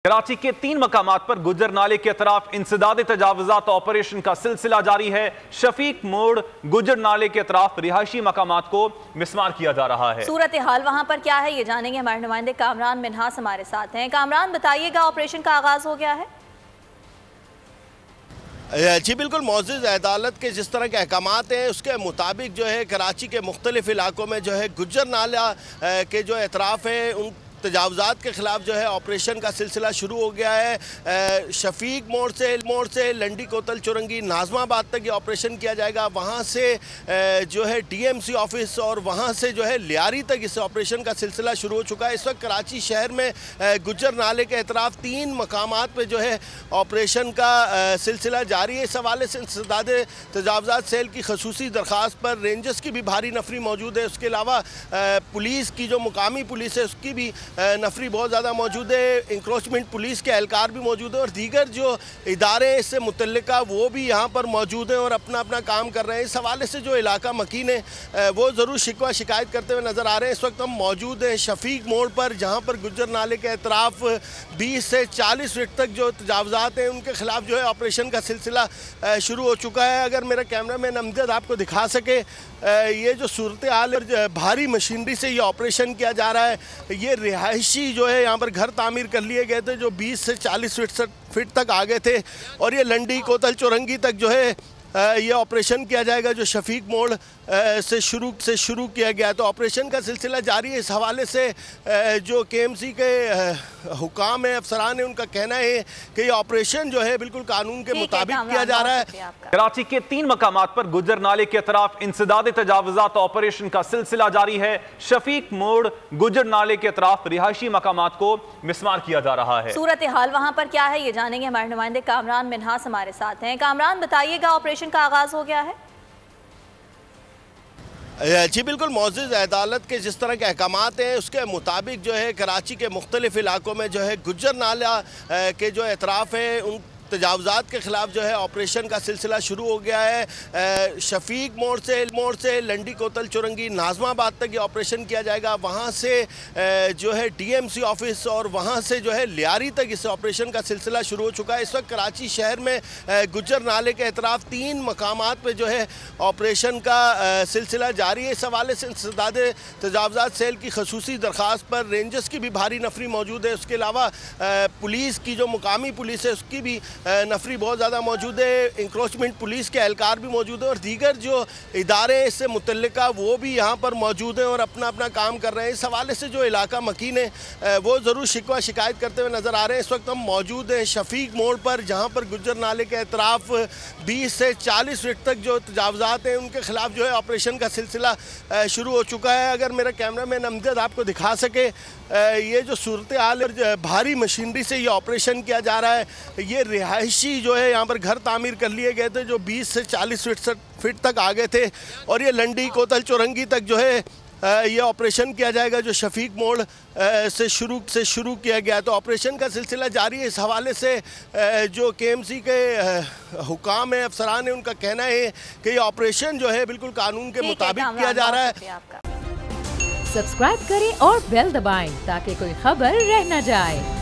कराची के 3 मकामात पर गुजर नाले के अतराफ इंसदाद तजावुजात ऑपरेशन का सिलसिला जारी है। शफीक मोड़ गुजर नाले के अतराफ रिहायशी मकामात को मिसमार किया जा रहा है। सूरत हाल वहां पर क्या है ये जानेंगे, हमारे नुमाइंदे कामरान मिन्हास हमारे साथ हैं। कामरान बताइएगा, ऑपरेशन का आगाज हो गया है? जी बिल्कुल, मौजूद अदालत के जिस तरह के अहकामात हैं उसके मुताबिक जो है कराची के मुख्तलिफ इलाकों में जो है गुजर नाला के जो एतराफ़ हैं उन तजावुज़ात के ख़िलाफ़ जो है ऑपरेशन का सिलसिला शुरू हो गया है। शफीक मोड़ से लंडी कोतल चुरंगी नाज़माबाद तक ये ऑपरेशन किया जाएगा। वहाँ से जो है DMC ऑफिस और वहाँ से जो है लियारी तक इस ऑपरेशन का सिलसिला शुरू हो चुका है। इस वक्त कराची शहर में गुजर नाले के अतराफ़ 3 मकामात पर जो है ऑपरेशन का सिलसिला जारी है। इस हवाले से इंसदाद तजावुज़ात सेल की खसूसी दरख्वास्त पर रेंजर्स की भी भारी नफरी मौजूद है। उसके अलावा पुलिस की जो मुकामी पुलिस है उसकी भी नफरी बहुत ज़्यादा मौजूद है। इंक्रोचमेंट पुलिस के एहलकार भी मौजूद है और दीगर जो इदारे इससे मुतल्लिका वो भी यहाँ पर मौजूद हैं और अपना अपना काम कर रहे हैं। इस हवाले से जो इलाका मकीन है वो ज़रूर शिकवा शिकायत करते हुए नज़र आ रहे हैं। इस वक्त हम मौजूद हैं शफीक मोड़ पर, जहाँ पर गुजर नाले के अतराफ़ 20 से 40 फीट तक जो तजावुज़ात हैं उनके ख़िलाफ़ जो है ऑपरेशन का सिलसिला शुरू हो चुका है। अगर मेरा कैमरा मैन अमजद आपको दिखा सके, ये जो सूरत हाल भारी मशीनरी से ये ऑपरेशन किया जा रहा है। ये रिहायशी जो है यहाँ पर घर तामीर कर लिए गए थे जो 20 से 40 फीट तक आ गए थे और ये लंडी कोतल चुरंगी तक जो है ये ऑपरेशन किया जाएगा जो शफीक मोड़ से शुरू किया गया। तो ऑपरेशन का सिलसिला जारी है। इस हवाले से जो KMC के हुकाम है, अफसरान है, उनका कहना है कि ये ऑपरेशन जो है बिल्कुल कानून के मुताबिक किया जा रहा है। कराची के 3 मकामात पर गुजर नाले के अतराफ इंसदाद तजावुजात ऑपरेशन का सिलसिला जारी है। शफीक मोड़ गुजर नाले के अतराफ रिहायशी मकामात को मिसमार किया जा रहा है। सूरत हाल वहां पर क्या है ये जानेंगे, हमारे नुमाइंदे कामरान मिन्हास हमारे साथ हैं। कामरान बताइएगा, ऑपरेशन का आगाज हो गया है? जी बिल्कुल, मौजूद अदालत के जिस तरह के अहकामात हैं उसके मुताबिक जो है कराची के मुख्तलिफ इलाकों में जो है गुजर नाला के जो एतराफ़ हैं उन तजावुज़ात के ख़िलाफ़ जो है ऑपरेशन का सिलसिला शुरू हो गया है। शफीक मोड़ से लंडी कोतल चुरंगी नाज़माबाद तक ये ऑपरेशन किया जाएगा। वहाँ से जो है DMC ऑफिस और वहाँ से जो है लियारी तक इस ऑपरेशन का सिलसिला शुरू हो चुका है। इस वक्त कराची शहर में गुजर नाले के अतराफ़ 3 मकामात पर जो है ऑपरेशन का सिलसिला जारी है। इस हवाले से इंसदाद तजावुज़ात सेल की खसूसी दरख्वास्त पर रेंजर्स की भी भारी नफरी मौजूद है। उसके अलावा पुलिस की जो मुकामी पुलिस है उसकी भी नफरी बहुत ज़्यादा मौजूद है। इंक्रोचमेंट पुलिस के एहलकार भी मौजूद है और दीगर जो इदारे इससे मुतल्लिका वो भी यहाँ पर मौजूद हैं और अपना अपना काम कर रहे हैं। इस हवाले से जो इलाका मकीन है वो ज़रूर शिकवा शिकायत करते हुए नज़र आ रहे हैं। इस वक्त हम मौजूद हैं शफीक मोड़ पर, जहाँ पर गुजर नाले के अतराफ़ 20 से 40 फीट तक जो तजावुज़ात हैं उनके ख़िलाफ़ जो है ऑपरेशन का सिलसिला शुरू हो चुका है। अगर मेरा कैमरा मैन अमजद आपको दिखा सके, ये जो सूरत हाल भारी मशीनरी से ये ऑपरेशन किया जा रहा है। ये रिहायशी जो है यहाँ पर घर तामीर कर लिए गए थे जो 20 से 40 फीट तक आ गए थे और ये लंडी कोतल चुरंगी तक जो है ये ऑपरेशन किया जाएगा जो शफीक मोड़ से शुरू किया गया। तो ऑपरेशन का सिलसिला जारी है। इस हवाले से जो KMC के हुकाम है, अफसरान है, उनका कहना है कि ये ऑपरेशन जो है बिल्कुल कानून के मुताबिक किया जा रहा है। सब्सक्राइब करें और बेल दबाएं ताकि कोई खबर रह न जाए।